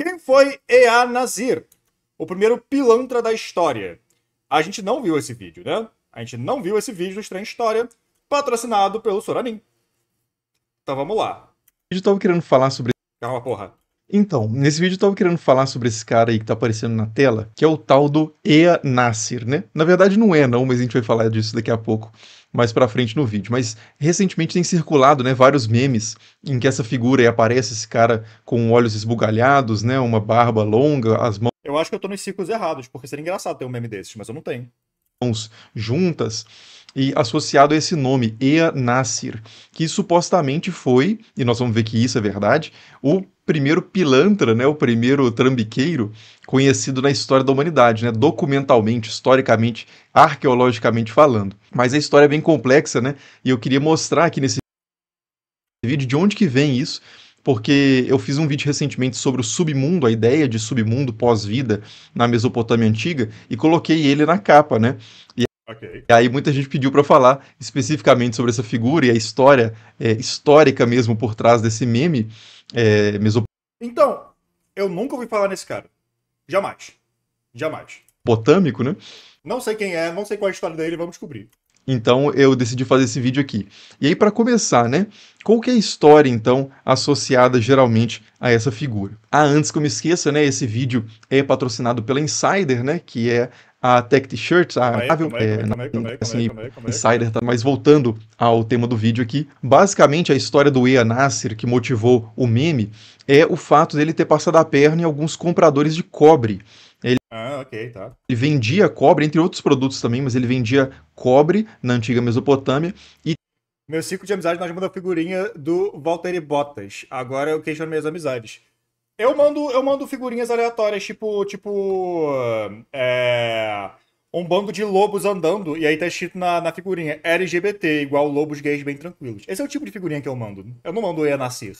Quem foi Ea Nasir? O primeiro pilantra da história. A gente não viu esse vídeo, né? A gente não viu esse vídeo do Estranha História, patrocinado pelo Soranin. Então vamos lá. Eu tava querendo falar sobre... Calma, porra. Então, nesse vídeo eu tava querendo falar sobre esse cara aí que tá aparecendo na tela, que é o tal do Ea Nasir, né? Na verdade não é não, mas a gente vai falar disso daqui a pouco, mais pra frente no vídeo. Mas recentemente tem circulado, né, vários memes em que essa figura aí aparece, esse cara com olhos esbugalhados, né, uma barba longa, as Eu acho que eu tô nos ciclos errados, porque seria engraçado ter um meme desses, mas eu não tenho. mãos juntas, e associado a esse nome, Ea Nasir, que supostamente foi, e nós vamos ver que isso é verdade, o primeiro pilantra, né, o primeiro trambiqueiro conhecido na história da humanidade, né, documentalmente, historicamente, arqueologicamente falando. Mas a história é bem complexa, né, e eu queria mostrar aqui nesse vídeo de onde que vem isso, porque eu fiz um vídeo recentemente sobre o submundo, a ideia de submundo pós-vida na Mesopotâmia Antiga, e coloquei ele na capa, né? Ok. E aí muita gente pediu para falar especificamente sobre essa figura e a história histórica mesmo por trás desse meme Então, eu nunca ouvi falar nesse cara. Jamais. Jamais. mesopotâmico, né? Não sei quem é, não sei qual é a história dele, vamos descobrir. Então eu decidi fazer esse vídeo aqui. E aí para começar, né? Qual que é a história então associada geralmente a essa figura? Ah, antes que eu me esqueça, né? Esse vídeo é patrocinado pela Insider, né? Que é a Tech T-Shirts, a Insider, tá? Mas voltando ao tema do vídeo aqui, basicamente a história do Ea Nasir que motivou o meme é o fato dele ter passado a perna em alguns compradores de cobre. Ah, ok, tá. Ele vendia cobre, entre outros produtos também, mas ele vendia cobre na antiga Mesopotâmia. E Meu ciclo de amizade nós mandamos figurinha do Valtteri Bottas. Agora eu questiono minhas amizades. Eu mando figurinhas aleatórias, um bando de lobos andando, e aí tá escrito na figurinha LGBT, igual lobos gays bem tranquilos. Esse é o tipo de figurinha que eu mando. Eu não mando Ea Nasir.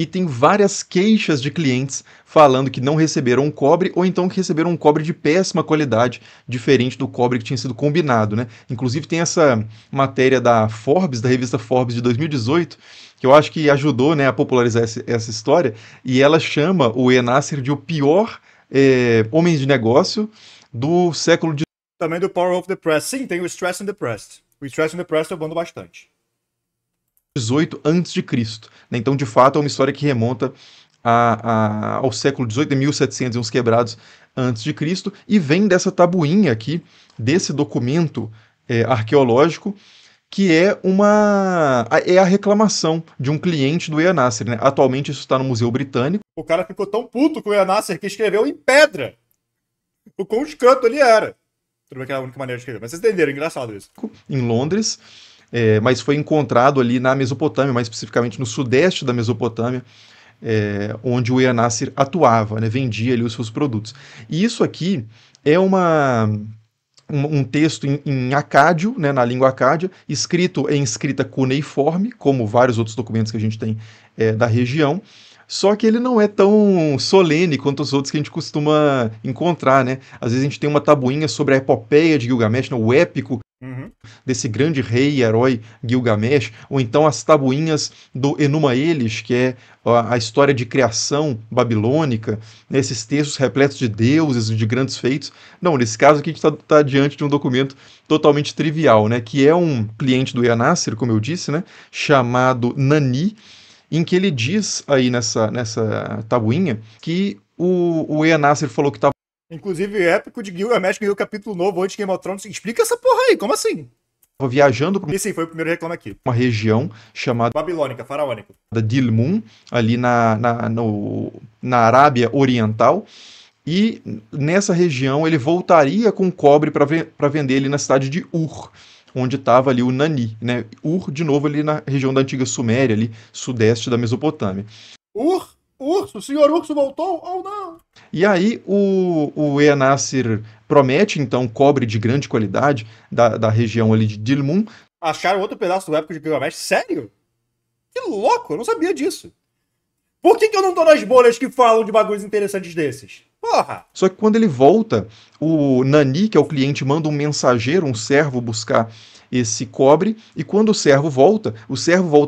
E tem várias queixas de clientes falando que não receberam um cobre ou então que receberam um cobre de péssima qualidade, diferente do cobre que tinha sido combinado, né? Inclusive tem essa matéria da Forbes, da revista Forbes de 2018, que eu acho que ajudou, né, a popularizar essa história, e ela chama o Ea Nasir de o pior homem de negócio do século XIX. Também do Power of the Press. Sim, tem o Stress and the Pressed. O Stress and the Pressed eu mando bastante. 18 a.C., né? Então, de fato, é uma história que remonta ao século XVIII, 1700 e uns quebrados antes de Cristo, e vem dessa tabuinha aqui, desse documento arqueológico, que é a reclamação de um cliente do Ea Nasir, né? Atualmente isso está no Museu Britânico. O cara ficou tão puto com o Ea Nasir que escreveu em pedra o quão escroto ele era. Tudo bem que é a única maneira de escrever, mas vocês entenderam, engraçado isso. Em Londres, mas foi encontrado ali na Mesopotâmia, mais especificamente no sudeste da Mesopotâmia, onde o Ea Nasir atuava, né, vendia ali os seus produtos. E isso aqui é um texto em acádio, né, na língua acádia, escrito em escrita cuneiforme, como vários outros documentos que a gente tem da região, só que ele não é tão solene quanto os outros que a gente costuma encontrar, né? Às vezes a gente tem uma tabuinha sobre a epopeia de Gilgamesh, né, o épico desse grande rei e herói Gilgamesh, ou então as tabuinhas do Enuma Elish, que é a história de criação babilônica, né, esses textos repletos de deuses e de grandes feitos. Não, nesse caso aqui a gente está diante de um documento totalmente trivial, né, que é um cliente do Ea Nasir, como eu disse, né, chamado Nani, em que ele diz aí nessa tabuinha que o Ea Nasir falou que estava inclusive, épico de Gilgamesh ganhou capítulo novo antes de Game of Thrones. Explica essa porra aí, como assim? viajando para E sim, foi o primeiro reclame aqui. uma região chamada Babilônica, faraônica. Dilmun, ali na Arábia Oriental, e nessa região ele voltaria com cobre para vender ali na cidade de Ur, onde estava ali o Nani, né? Ur, de novo, ali na região da antiga Suméria, ali sudeste da Mesopotâmia. Urso, o senhor Urso voltou ou não? E aí o Ea Nasir promete, então, cobre de grande qualidade da região ali de Dilmun. Acharam outro pedaço do épico de Gilgamesh? Sério? Que louco, eu não sabia disso. Por que eu não tô nas bolhas que falam de bagulhos interessantes desses? Porra! Só que quando ele volta, o Nani, que é o cliente, manda um mensageiro, um servo, buscar esse cobre, e quando o servo volta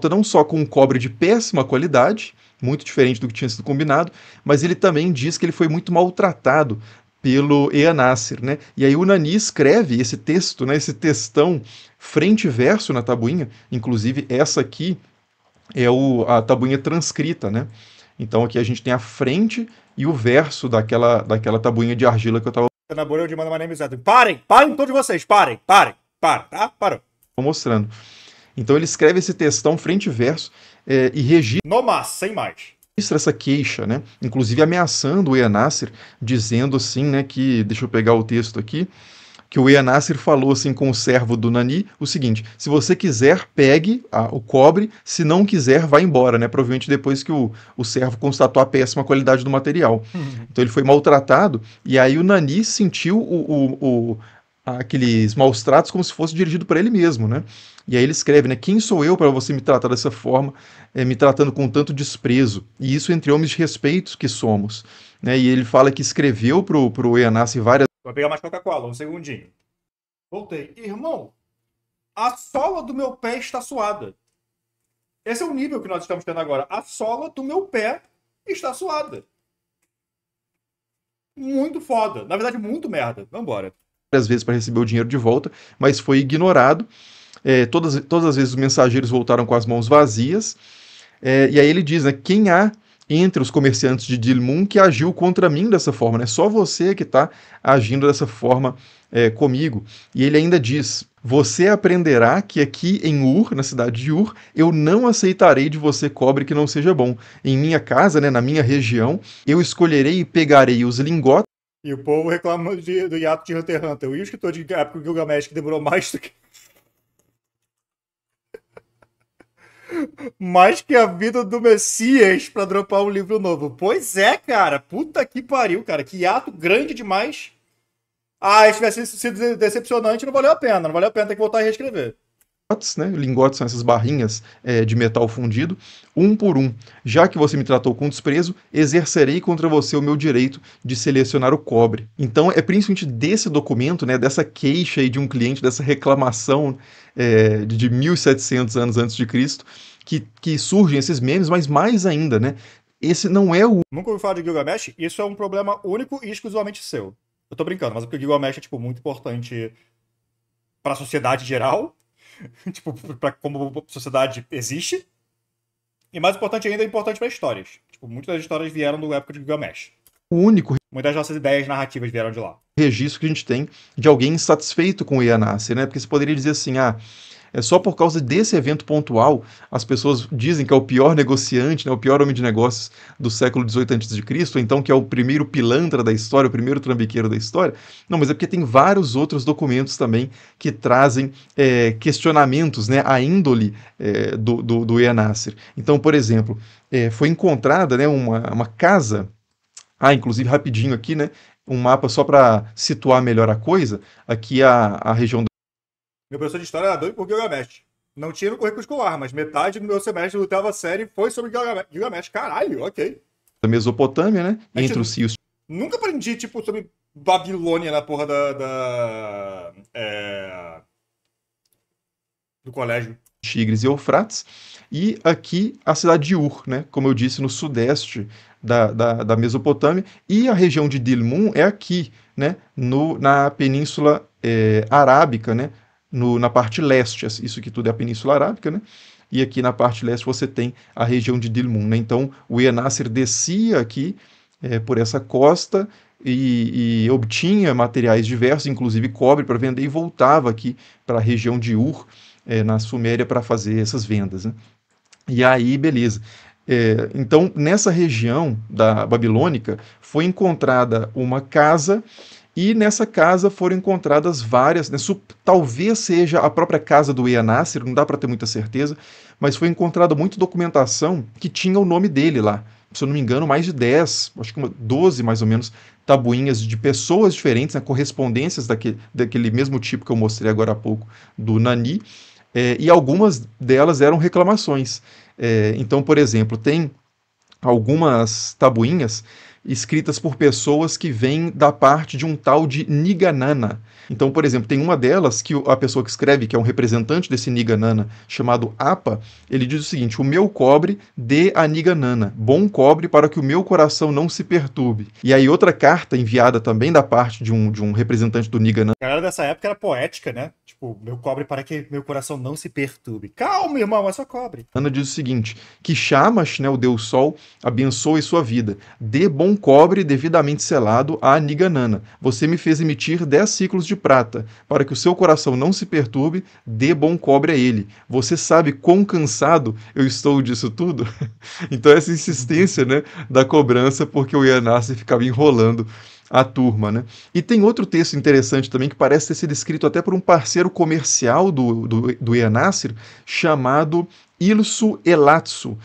não só com um cobre de péssima qualidade, muito diferente do que tinha sido combinado, mas ele também diz que ele foi muito maltratado pelo Eanasir, né? E aí o Nani escreve esse texto, né, esse textão frente e verso na tabuinha, inclusive essa aqui é a tabuinha transcrita, né? Então aqui a gente tem a frente e o verso daquela tabuinha de argila que eu estava Na bolha de manda my name is Edwin. Parem todos vocês, parem, tá? Parou. mostrando. Então ele escreve esse textão frente e verso e registra No mas, sem mais. essa queixa, né? Inclusive ameaçando o Eanasir, dizendo assim, né, que, deixa eu pegar o texto aqui, que o Eanasir falou assim com o servo do Nani o seguinte: se você quiser, pegue o cobre, se não quiser, vá embora, né? Provavelmente depois que o servo constatou a péssima qualidade do material. Então ele foi maltratado, e aí o Nani sentiu aqueles maus tratos como se fosse dirigido para ele mesmo, né? E aí ele escreve, né? Quem sou eu para você me tratar dessa forma, me tratando com tanto desprezo? E isso entre homens de respeito que somos. Né? E ele fala que escreveu pro Eanasir várias. Vou pegar mais Coca-Cola, um segundinho. Voltei. Irmão, a sola do meu pé está suada. Esse é o nível que nós estamos tendo agora. A sola do meu pé está suada. Muito foda. Na verdade, muito merda. Vambora. Várias vezes para receber o dinheiro de volta, mas foi ignorado. Todas as vezes os mensageiros voltaram com as mãos vazias. E aí ele diz, né, quem há entre os comerciantes de Dilmun que agiu contra mim dessa forma, né? Só você que está agindo dessa forma comigo. E ele ainda diz, você aprenderá que aqui em Ur, na cidade de Ur, eu não aceitarei de você cobre que não seja bom. Em minha casa, né, na minha região, eu escolherei e pegarei os lingotes. E o povo reclama do hiato de Hunter x Hunter. E o escritor de época do Gilgamesh que demorou mais do que... mais que a vida do Messias pra dropar um livro novo. Pois é, cara. Puta que pariu, cara. Que hiato grande demais. Se tivesse sido decepcionante, não valeu a pena. Não valeu a pena ter que voltar e reescrever. Né? Lingotes são essas barrinhas de metal fundido, um por um. Já que você me tratou com desprezo, exercerei contra você o meu direito de selecionar o cobre. Então é principalmente desse documento, né, dessa queixa aí de um cliente, dessa reclamação de 1700 anos antes de Cristo, que surgem esses memes, mas mais ainda, né? Esse não é o... Nunca ouvi falar de Gilgamesh, isso é um problema único e exclusivamente seu. Eu tô brincando, mas porque o Gilgamesh é, tipo, muito importante pra sociedade geral, tipo, pra como a sociedade existe, e mais importante ainda, é importante pra histórias. Tipo, muitas das histórias vieram da época de Gilgamesh. O único Muitas das nossas ideias narrativas vieram de lá. registro que a gente tem de alguém insatisfeito com o Eanasir, né? Porque você poderia dizer assim, é só por causa desse evento pontual, as pessoas dizem que é o pior negociante, né, o pior homem de negócios do século XVIII a.C., ou então que é o primeiro pilantra da história, o primeiro trambiqueiro da história. Não, mas é porque tem vários outros documentos também que trazem questionamentos, né, à índole do Eanasir. Então, por exemplo, foi encontrada, né, uma casa, inclusive rapidinho aqui, né, um mapa só para situar melhor a coisa, aqui a região Meu professor de história era doido por Gilgamesh. Não tinha no currículo escolar, mas metade do meu semestre de oitava série foi sobre Gilgamesh. Caralho, ok. da Mesopotâmia, né, entre os rios Nunca aprendi, tipo, sobre Babilônia na porra do colégio. Tigres e Eufrates, e aqui a cidade de Ur, né, como eu disse, no sudeste da Mesopotâmia, e a região de Dilmun é aqui, né, na Península Arábica, né, na parte leste, isso aqui tudo é a Península Arábica, né, e aqui na parte leste você tem a região de Dilmun, né, então o Eanasir descia aqui por essa costa e obtinha materiais diversos, inclusive cobre para vender, e voltava aqui para a região de Ur, na Suméria, para fazer essas vendas, né? E aí, beleza. Então, nessa região da Babilônica, foi encontrada uma casa, e nessa casa foram encontradas várias, né, talvez seja a própria casa do Eanasir, não dá para ter muita certeza, mas foi encontrada muita documentação que tinha o nome dele lá. Se eu não me engano, mais de 10, acho que 12 mais ou menos, tabuinhas de pessoas diferentes, né, correspondências daquele mesmo tipo que eu mostrei agora há pouco, do Nani, e algumas delas eram reclamações. Então, por exemplo, tem algumas tabuinhas escritas por pessoas que vêm da parte de um tal de Niganana. Então, por exemplo, tem uma delas que a pessoa que escreve, que é um representante desse Niganana, chamado Apa, ele diz o seguinte: o meu cobre dê a Niganana, bom cobre para que o meu coração não se perturbe. E aí outra carta enviada também da parte de um representante do Niganana. A galera dessa época era poética, né? Tipo, meu cobre para que meu coração não se perturbe. Calma, irmão, é só cobre. Ana diz o seguinte: que Shamash, né, o Deus Sol, abençoe sua vida. Dê bom cobre devidamente selado a Niganana. Você me fez emitir 10 ciclos de prata. Para que o seu coração não se perturbe, dê bom cobre a ele. Você sabe quão cansado eu estou disso tudo? Então essa insistência, né, da cobrança, porque o Yanasi ficava enrolando a turma, né? E tem outro texto interessante também que parece ter sido escrito até por um parceiro comercial do Yanasir, chamado Ilsu Elatsu.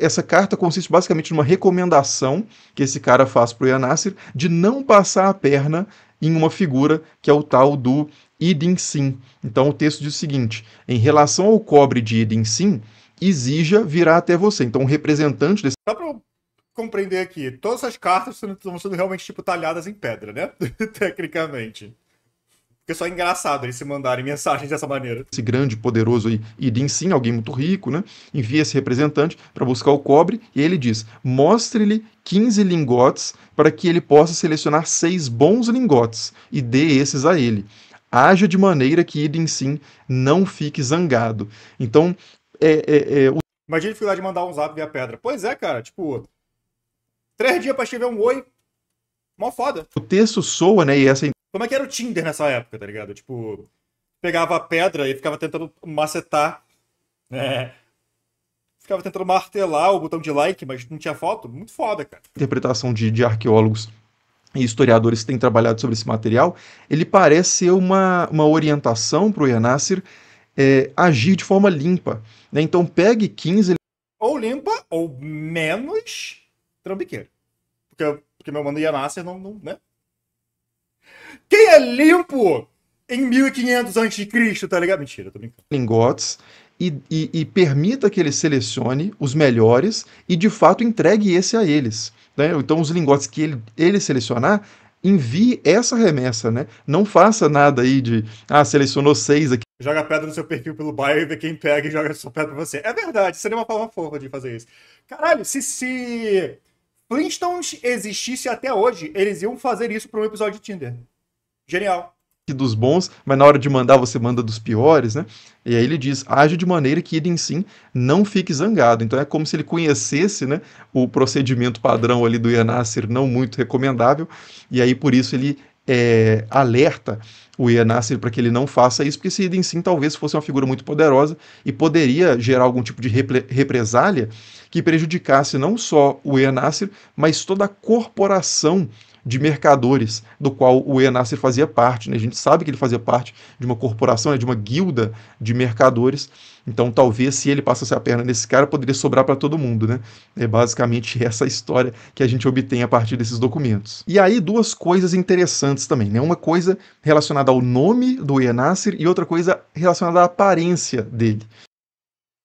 Essa carta consiste basicamente numa recomendação que esse cara faz para o Yanasir de não passar a perna em uma figura que é o tal do Idin Sin. Então o texto diz o seguinte: em relação ao cobre de Idin Sin, exija virá até você. Então o representante desse... Só pra eu compreender aqui, todas essas cartas estão sendo realmente, tipo, talhadas em pedra, né? Tecnicamente. Porque só é engraçado eles se mandarem mensagens dessa maneira. Esse grande, poderoso Idin Sin, alguém muito rico, né? Envia esse representante para buscar o cobre e ele diz: mostre-lhe 15 lingotes para que ele possa selecionar 6 bons lingotes e dê esses a ele. Haja de maneira que Idin Sin não fique zangado. Então, Imagina ele lá de mandar um zap via pedra. Pois é, cara, tipo, 3 dias pra escrever um oi. Mó foda. o texto soa, né? E essa Como é que era o Tinder nessa época, tá ligado? Tipo, pegava a pedra e ficava tentando macetar, né? Ficava tentando martelar o botão de like, mas não tinha foto. Muito foda, cara. interpretação de arqueólogos e historiadores que têm trabalhado sobre esse material, ele parece ser uma orientação para o Yanasir agir de forma limpa. Né? Então pegue 15... Ou limpa, ou menos trambiqueiro. Porque meu mano Yanasser não, né? Quem é limpo em 1500 a.C., tá ligado? Mentira, tô brincando. lingotes e permita que ele selecione os melhores e de fato entregue esse a eles. Né? Então os lingotes que ele selecionar, envie essa remessa, né? Não faça nada aí de, selecionou 6 aqui. Joga pedra no seu perfil pelo bairro e vê quem pega e joga sua pedra pra você. É verdade, seria uma forma fofa de fazer isso. Caralho, se Flintstones existisse até hoje, eles iam fazer isso pra um episódio de Tinder. Genial. Dos bons, mas na hora de mandar você manda dos piores, né? E aí ele diz: age de maneira que Idin Sin não fique zangado. Então é como se ele conhecesse, né, o procedimento padrão ali do Yanasir, não muito recomendável, e aí por isso ele alerta o Yanasir para que ele não faça isso, porque esse Idin Sin talvez fosse uma figura muito poderosa e poderia gerar algum tipo de represália que prejudicasse não só o Yanasir, mas toda a corporação de mercadores, do qual o Yanasir fazia parte. Né? A gente sabe que ele fazia parte de uma corporação, né, de uma guilda de mercadores, então talvez se ele passasse a perna nesse cara, poderia sobrar para todo mundo. Né? É basicamente essa história que a gente obtém a partir desses documentos. E aí duas coisas interessantes também, né? Uma coisa relacionada ao nome do Yanasir e outra coisa relacionada à aparência dele.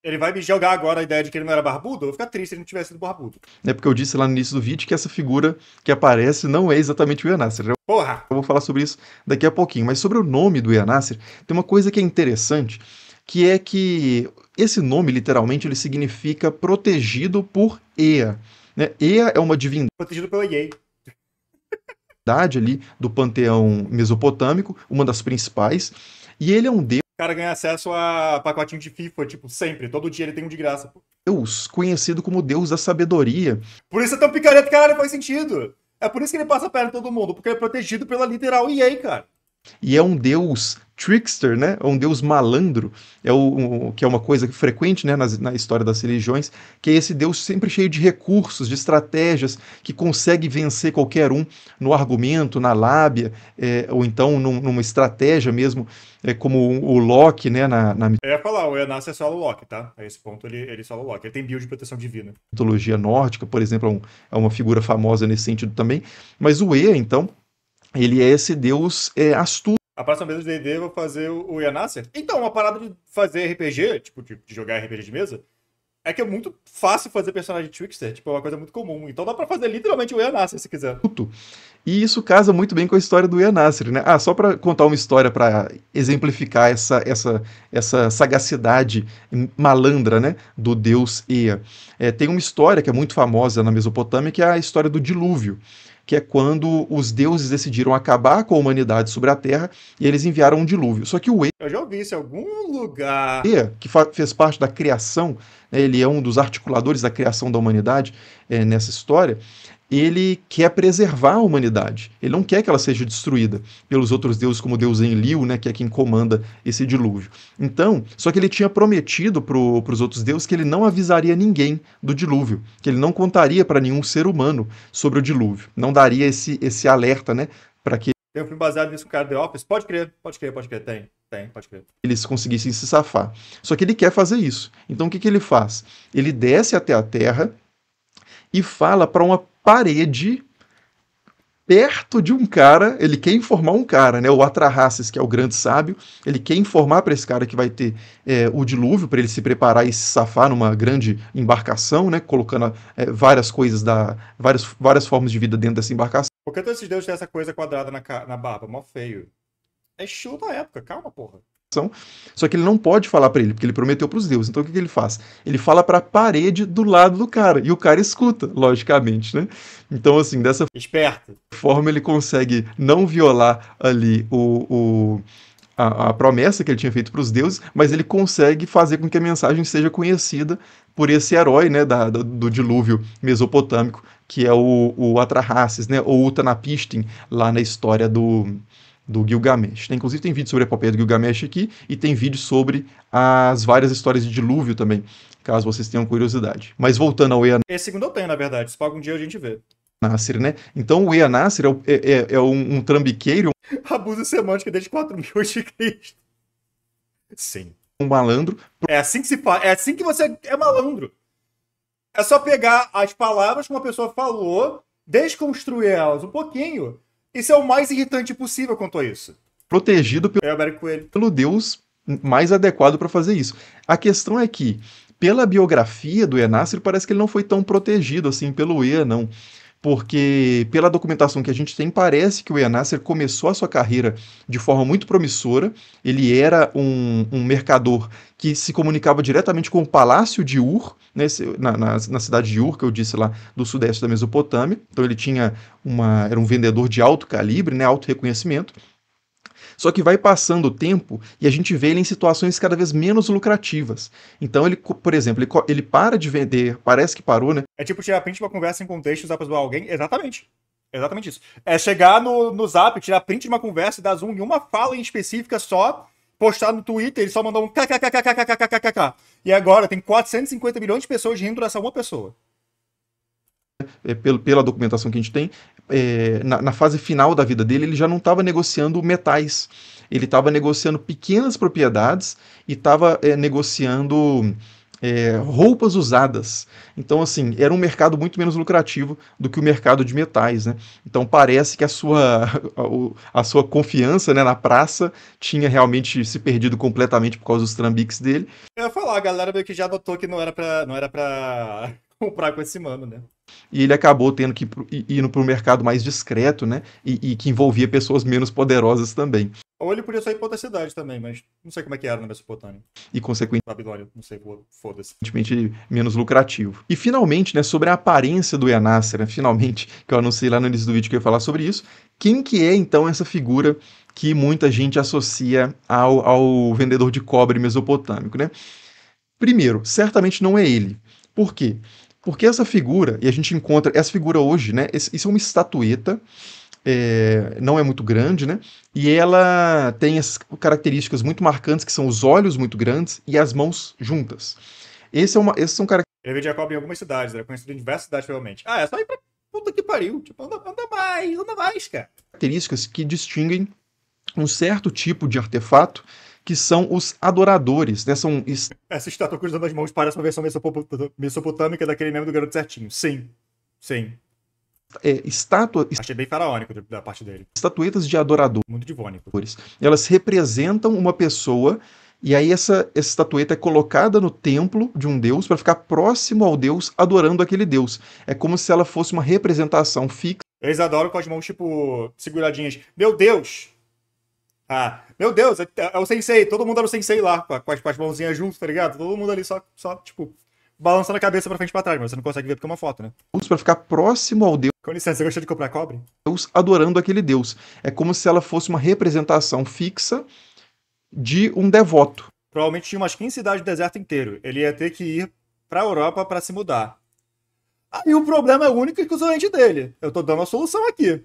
Ele vai me jogar agora a ideia de que ele não era barbudo? Eu vou ficar triste se ele não tivesse sido barbudo. É porque eu disse lá no início do vídeo que essa figura que aparece não é exatamente o Yanasir. Porra! Eu vou falar sobre isso daqui a pouquinho. Mas sobre o nome do Yanasir, tem uma coisa que é interessante, que é que esse nome, literalmente, ele significa protegido por Ea. Né? Ea é uma divindade Protegido pelo EA. ali do panteão mesopotâmico, uma das principais, e ele é um deus O cara ganha acesso a pacotinho de FIFA, tipo, sempre. Todo dia ele tem um de graça. conhecido como deus da sabedoria. Por isso é tão picareta, caralho, faz sentido. É por isso que ele passa a perna em todo mundo, porque ele é protegido pela literal EA, cara. E é um deus trickster, né? É um deus malandro, que é uma coisa frequente, né, na história das religiões, que é esse deus sempre cheio de recursos, de estratégias, que consegue vencer qualquer um no argumento, na lábia, ou então numa estratégia mesmo, como o Loki, né, na Eu ia falar, o Yanassi é solo Loki, tá? A esse ponto ele solo Loki. Ele tem build de proteção divina. mitologia nórdica, por exemplo, é uma figura famosa nesse sentido também. Mas o Ea, então, ele é esse deus astuto. A próxima vez do D&D eu vou fazer o Yanassi. Então, uma parada de fazer RPG, tipo, de jogar RPG de mesa, É que é muito fácil fazer personagem trickster, tipo, é uma coisa muito comum. Então dá pra fazer literalmente o Eanasir se quiser. E isso casa muito bem com a história do Eanasir, né? Só para contar uma história para exemplificar essa sagacidade malandra, né, do deus Ea. Tem uma história que é muito famosa na Mesopotâmia, que é a história do dilúvio, que é quando os deuses decidiram acabar com a humanidade sobre a Terra e eles enviaram um dilúvio. Só que o Eu já ouvi isso em algum lugar. Ea, que fez parte da criação, né, ele é um dos articuladores da criação da humanidade nessa história, ele quer preservar a humanidade. Ele não quer que ela seja destruída pelos outros deuses, como o deus Enlil, né, que é quem comanda esse dilúvio. Então, só que ele tinha prometido para os outros deuses que ele não avisaria ninguém do dilúvio, que ele não contaria para nenhum ser humano sobre o dilúvio, não daria esse alerta, né, para que Tem um filme baseado nisso, cara, The Office. Pode crer. Pode crer. eles conseguissem se safar. Só que ele quer fazer isso. Então o que ele faz? Ele desce até a Terra e fala para uma parede perto de um cara, ele quer informar um cara, né, o Atrahasis, que é o grande sábio, ele quer informar para esse cara que vai ter o dilúvio, para ele se preparar e se safar numa grande embarcação, né, colocando várias coisas, várias formas de vida dentro dessa embarcação. Por que todos esses deuses têm essa coisa quadrada na barba? Mó feio. É estilo da época, calma, porra. Só que ele não pode falar para ele, porque ele prometeu para os deuses. Então o que ele faz? Ele fala para a parede do lado do cara, e o cara escuta, logicamente, né? Então, assim, dessa Esperto. forma ele consegue não violar ali a promessa que ele tinha feito para os deuses, mas ele consegue fazer com que a mensagem seja conhecida por esse herói, né, do dilúvio mesopotâmico, que é o Atrahasis, né, ou Utnapishtim, lá na história do Gilgamesh. Inclusive tem vídeo sobre a epopeia do Gilgamesh aqui e tem vídeo sobre as várias histórias de dilúvio também, caso vocês tenham curiosidade. Mas voltando ao Esse segundo eu tenho, na verdade. Se algum dia a gente vê. Eanasir, né? Então o Eanasir é um trambiqueiro, Abuso semântico desde 4000 a.C. Sim. um malandro. É assim que se faz. É assim que você é malandro. É só pegar as palavras que uma pessoa falou, desconstruir elas um pouquinho e ser o mais irritante possível quanto a isso. Protegido pelo deus mais adequado para fazer isso. A questão é que, pela biografia do Eanasir, parece que ele não foi tão protegido assim pelo Ea, não. Porque, pela documentação que a gente tem, parece que o Eanasir começou a sua carreira de forma muito promissora. Ele era um mercador que se comunicava diretamente com o palácio de Ur, né, na cidade de Ur, que eu disse lá, do sudeste da Mesopotâmia. Então ele era um vendedor de alto calibre, né, alto reconhecimento. Só que vai passando o tempo e a gente vê ele em situações cada vez menos lucrativas. Então ele, por exemplo, ele para de vender, parece que parou, né? É tipo tirar print de uma conversa em contexto e usar pra zoar alguém? Exatamente. Exatamente isso. É chegar no Zap, tirar print de uma conversa e dar zoom em uma fala em específica só, postar no Twitter e só mandar um kkkkkkkkkk. E agora tem 450 milhões de pessoas rindo dessa uma pessoa. Pela documentação que a gente tem, na fase final da vida dele, ele já não estava negociando metais. Ele estava negociando pequenas propriedades e estava negociando roupas usadas. Então, assim, era um mercado muito menos lucrativo do que o mercado de metais, né? Então, parece que a sua confiança, né, na praça tinha realmente se perdido completamente por causa dos trambiques dele. Eu ia falar, a galera meio que já notou que não era pra comprar com esse mano, né? E ele acabou tendo que ir para um mercado mais discreto, né? E que envolvia pessoas menos poderosas também. Ou ele podia sair pra outra cidade também, mas não sei como é que era na Mesopotâmia. E, consequentemente, Babilônia, não sei, foda-se. menos lucrativo. E, finalmente, né, sobre a aparência do Eanasir, né, finalmente, que eu anunciei lá no início do vídeo que eu ia falar sobre isso, quem que é, então, essa figura que muita gente associa ao vendedor de cobre mesopotâmico, né? Primeiro, certamente não é ele. Por quê? Porque essa figura, e a gente encontra essa figura hoje, né? Isso é uma estatueta, não é muito grande, né? E ela tem essas características muito marcantes, que são os olhos muito grandes e as mãos juntas. Essas são características. Ele vendia cobre em algumas cidades, era conhecido em diversas cidades, provavelmente. Ah, é só ir pra puta que pariu. Tipo, anda mais, cara. Características que distinguem um certo tipo de artefato, que são os adoradores, né? Essa estátua cruzando as mãos parece uma versão mesopotâmica daquele meme do garoto certinho. Sim. Achei bem faraônico da parte dele. Estatuetas de adoradores. Muito divônico. Elas representam uma pessoa E aí essa estatueta é colocada no templo de um deus para ficar próximo ao deus, adorando aquele deus. É como se ela fosse uma representação fixa. Eles adoram com as mãos, tipo, seguradinhas. Meu Deus! Ah, meu Deus, é o sensei. Todo mundo era o sensei lá, com as mãozinhas juntas, tá ligado? Todo mundo ali só tipo, balançando a cabeça pra frente e pra trás, mas você não consegue ver porque é uma foto, né? Para ficar próximo ao deus, Com licença, você gosta de comprar cobre? adorando aquele deus. É como se ela fosse uma representação fixa de um devoto. Provavelmente tinha umas 15 cidades do deserto inteiro. Ele ia ter que ir pra Europa pra se mudar. Aí o problema é único e exclusivamente dele. Eu tô dando a solução aqui.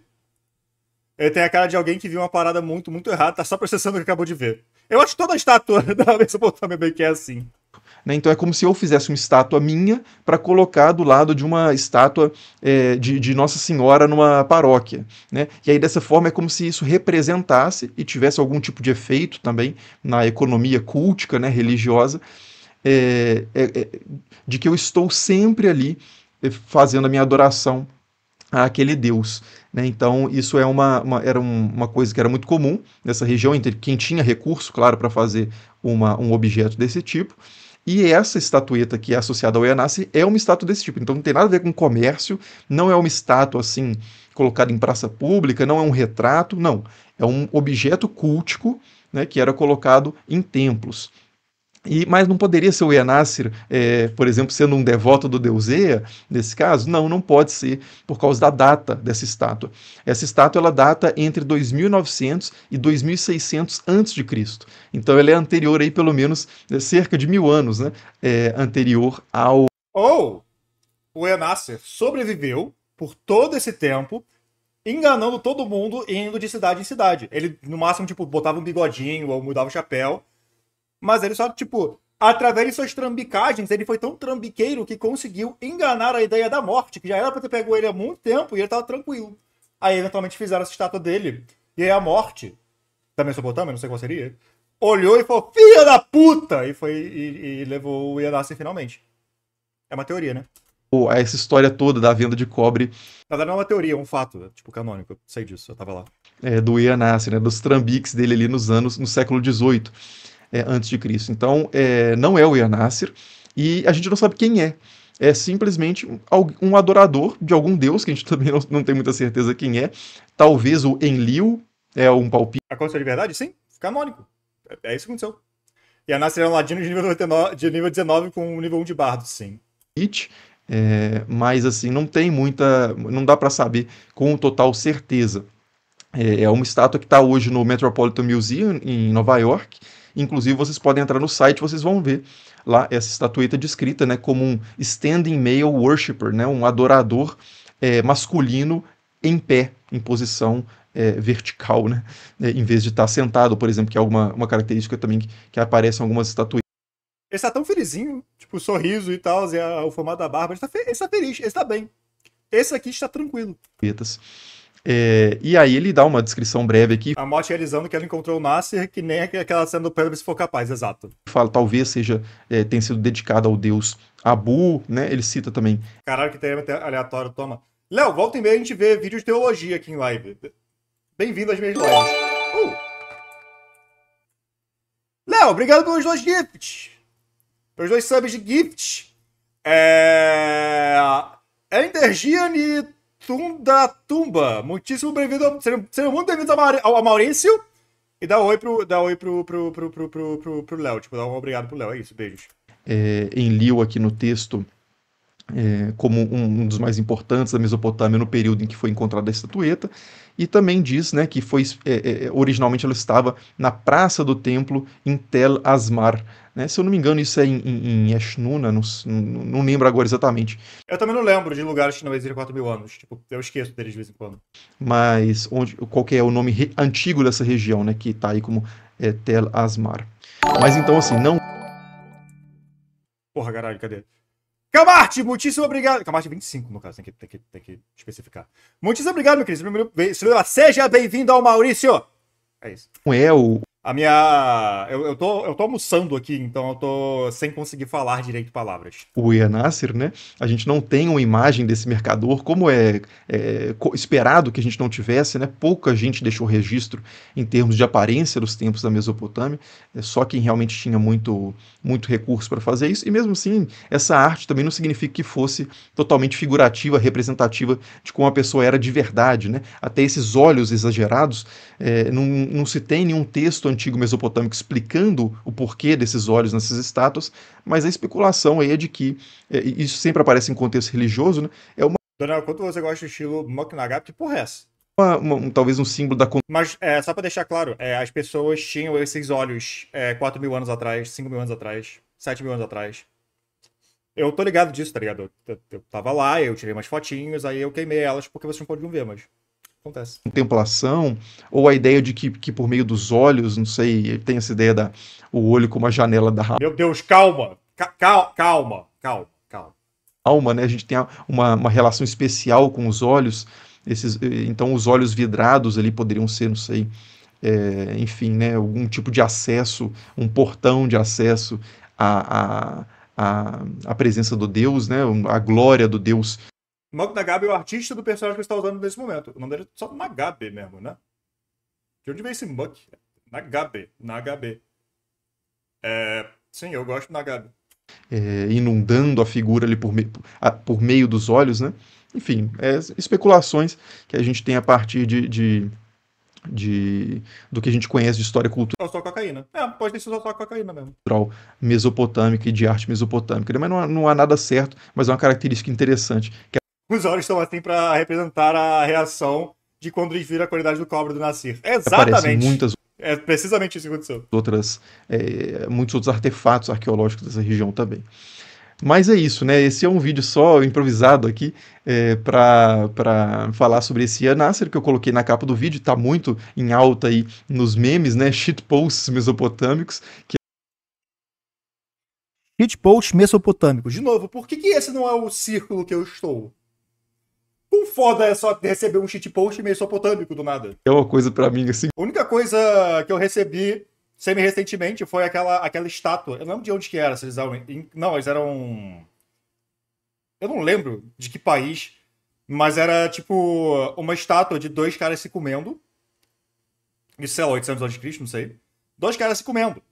Ele tem a cara de alguém que viu uma parada muito, muito errada, tá só processando o que acabou de ver. Eu acho que toda a estátua da Mesopotâmia meio que é assim. Né? Então é como se eu fizesse uma estátua minha para colocar do lado de uma estátua de Nossa Senhora numa paróquia. Né? E aí dessa forma é como se isso representasse e tivesse algum tipo de efeito também na economia cultica, né, religiosa, de que eu estou sempre ali fazendo a minha adoração àquele Deus. Né? Então, isso era uma coisa que era muito comum nessa região, entre quem tinha recurso, claro, para fazer um objeto desse tipo. E essa estatueta que é associada ao Eanassi é uma estátua desse tipo. Então, não tem nada a ver com comércio, não é uma estátua assim colocada em praça pública, não é um retrato, não. É um objeto cultico, né, que era colocado em templos. Mas não poderia ser o Eanassi, por exemplo, sendo um devoto do deus Ea, nesse caso? Não, não pode ser, por causa da data dessa estátua. Essa estátua ela data entre 2900 e 2600 a.C. Então ela é anterior aí, pelo menos, cerca de 1000 anos, né? Anterior ao... Ou o Enasser sobreviveu por todo esse tempo, enganando todo mundo, indo de cidade em cidade. Ele, no máximo, tipo, botava um bigodinho ou mudava o chapéu. Mas ele só, tipo, através de suas trambicagens, ele foi tão trambiqueiro que conseguiu enganar a ideia da morte, que já era pra ter pego ele há muito tempo e ele tava tranquilo. Aí, eventualmente, fizeram essa estátua dele. E aí a morte, da Mesopotâmia, não sei qual seria, olhou e falou, filha da puta! E levou o Eanassi finalmente. É uma teoria, né? Essa história toda da venda de cobre. Na verdade, não é uma teoria, é um fato, tipo, canônico. Eu sei disso, eu tava lá. Do Eanassi, né? Dos trambiques dele ali no século XVIII. Antes de Cristo. Então, não é o Eanassi e a gente não sabe quem é. É simplesmente um adorador de algum deus, que a gente também não tem muita certeza quem é. Talvez o Enlil é um palpite. Aconteceu de verdade? Sim, canônico. É isso que aconteceu. E a Nasser era um ladino de nível 19 com nível 1 de bardo, sim. Mas assim, não tem muita... Não dá para saber com total certeza. É uma estátua que está hoje no Metropolitan Museum, em Nova York. Inclusive, vocês podem entrar no site, vocês vão ver lá essa estatueta descrita, né, como um standing male worshipper, né, um adorador masculino em pé, em posição vertical, né, em vez de estar sentado, por exemplo, que é uma característica também que aparece em algumas estatuetas. Ele está tão felizinho, tipo, sorriso e tal, e o formato da barba, ele está feliz, ele está bem. Esse aqui está tranquilo. E aí ele dá uma descrição breve aqui. A morte realizando que ela encontrou o Nasser, que nem aquela cena do Pedro se for capaz, exato. Fala, talvez tenha sido dedicada ao deus Abu, né? Ele cita também. Caralho, que tema aleatório, toma. Léo, volta e meia a gente vê vídeos de teologia aqui em live. Bem-vindo às minhas lives. Léo, obrigado pelos 2 gifts. Pelos 2 subs de gift. Energiane Tundatumba. Muitíssimo bem-vindo. Sejam muito bem-vindos ao Maurício. E dá oi pro Léo. Tipo, dá um obrigado pro Léo. É isso, beijos. Enlil aqui no texto como um dos mais importantes da Mesopotâmia no período em que foi encontrada a estatueta, e também diz, né, que originalmente ela estava na praça do templo em Tel Asmar. Né? Se eu não me engano, isso é em Eshnuna, não lembro agora exatamente. Eu também não lembro de lugares que não existem há 4.000 anos. Tipo, eu esqueço deles de vez em quando. Mas qual que é o nome antigo dessa região, né, que está aí como Tel Asmar. Mas então, assim, não... Porra, caralho, cadê? Camarte, muitíssimo obrigado. Camarte 25, no caso, tem que especificar. Muitíssimo obrigado, meu querido. Seja bem-vindo ao Maurício. É isso. Não é o A minha. Eu tô almoçando aqui, então eu tô sem conseguir falar direito palavras. O Ian Nasser, né? A gente não tem uma imagem desse mercador, como esperado que a gente não tivesse, né? Pouca gente deixou registro em termos de aparência dos tempos da Mesopotâmia, só quem realmente tinha muito recurso para fazer isso, e mesmo assim, essa arte também não significa que fosse totalmente figurativa, representativa de como a pessoa era de verdade, né? Até esses olhos exagerados, não se tem nenhum texto antigo mesopotâmico explicando o porquê desses olhos nessas estátuas, mas a especulação aí é de que, isso sempre aparece em contexto religioso, né? É Daniel, quanto você gosta do estilo Muck Nagab, que porra é essa? talvez um símbolo da Mas, só pra deixar claro, as pessoas tinham esses olhos 4 mil anos atrás, 5 mil anos atrás, 7 mil anos atrás. Eu tô ligado disso, tá ligado? Eu tava lá, eu tirei umas fotinhos, aí eu queimei elas porque vocês não podiam ver, mas acontece. contemplação, ou a ideia de que por meio dos olhos, não sei, tem essa ideia da o olho como a janela da Meu Deus, calma! Calma, calma, calma. alma, né? A gente tem uma relação especial com os olhos, então os olhos vidrados ali poderiam ser, não sei, enfim, né? Algum tipo de acesso, um portão de acesso à, à presença do Deus, né? A glória do Deus. Muck Nagab é o artista do personagem que você tá usando nesse momento. O nome dele é só Nagabe mesmo, né? De onde veio esse Muck? Nagabe, Nagabe. Sim, eu gosto do Nagabe. Inundando a figura ali por meio dos olhos, né? Enfim, especulações que a gente tem a partir de do que a gente conhece de história É só cocaína. Pode ter sido só cocaína mesmo. cultural mesopotâmica e de arte mesopotâmica, né? Mas não há nada certo, mas é uma característica interessante, que Os olhos estão assim pra representar a reação de quando eles viram a qualidade do cobre do Nasir. aparece em Exatamente. muitas É precisamente isso que aconteceu. muitos outros artefatos arqueológicos dessa região também. Mas é isso, né? Esse é um vídeo só improvisado aqui para falar sobre esse Ian Nasser que eu coloquei na capa do vídeo. Tá muito em alta aí nos memes, né? Shitposts mesopotâmicos. Shitpost mesopotâmico. De novo, por que esse não é o círculo que eu estou? Quão foda é só receber um shitpost mesopotâmico do nada? É uma coisa para mim assim. A única coisa que eu recebi semi-recentemente foi aquela estátua. Eu não lembro de onde que era. Se eles eram. Não, eles eram. Eu não lembro de que país. Mas era tipo uma estátua de dois caras se comendo. Isso, sei lá, 800 a.C., não sei. Dois caras se comendo.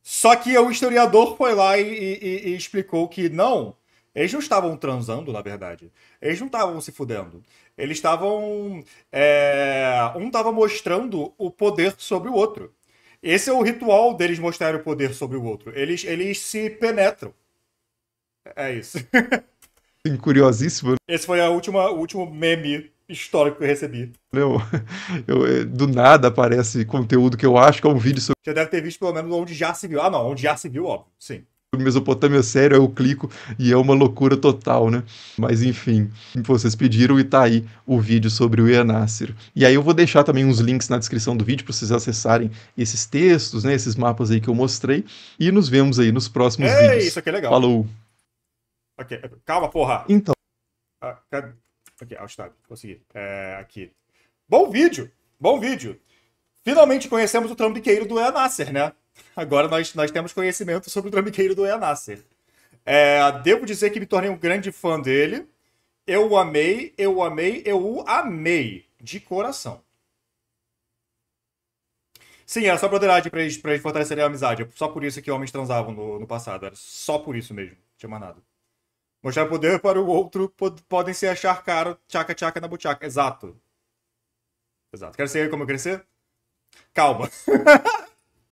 Só que o historiador foi lá e explicou que não, eles não estavam transando, na verdade. Eles não estavam se fudendo. Eles estavam. Um estava mostrando o poder sobre o outro. Esse é o ritual deles mostrarem o poder sobre o outro. Eles se penetram. É isso. Curiosíssimo, Esse foi o último meme histórico que eu recebi. né? Do nada aparece conteúdo que eu acho que é um vídeo sobre Você deve ter visto pelo menos onde já se viu. Ah, não, onde já se viu, óbvio. Sim. Mesopotâmia sério, eu clico e é uma loucura total, né? Mas enfim, vocês pediram e tá aí o vídeo sobre o Ian Nasser. E aí eu vou deixar também uns links na descrição do vídeo para vocês acessarem esses textos, né? Esses mapas aí que eu mostrei. E nos vemos aí nos próximos vídeos. Isso aqui é legal. Falou! Ok, calma, porra. Então. Cadê? Ok, alt-tab, consegui. Aqui. Bom vídeo! Bom vídeo! Finalmente conhecemos o trambiqueiro do Ian Nasser, né? Agora nós temos conhecimento sobre o trambiqueiro do Ian Nasser. Devo dizer que me tornei um grande fã dele. Eu o amei. De coração. Sim, era só broderagem pra eles fortalecerem a amizade. Só por isso que homens transavam no passado. Era só por isso mesmo. Não tinha mais nada. Mostrar poder para o outro podem se achar caro, tchaca-tchaca na buchaca. Exato. Exato. Quer ser como eu crescer? Calma.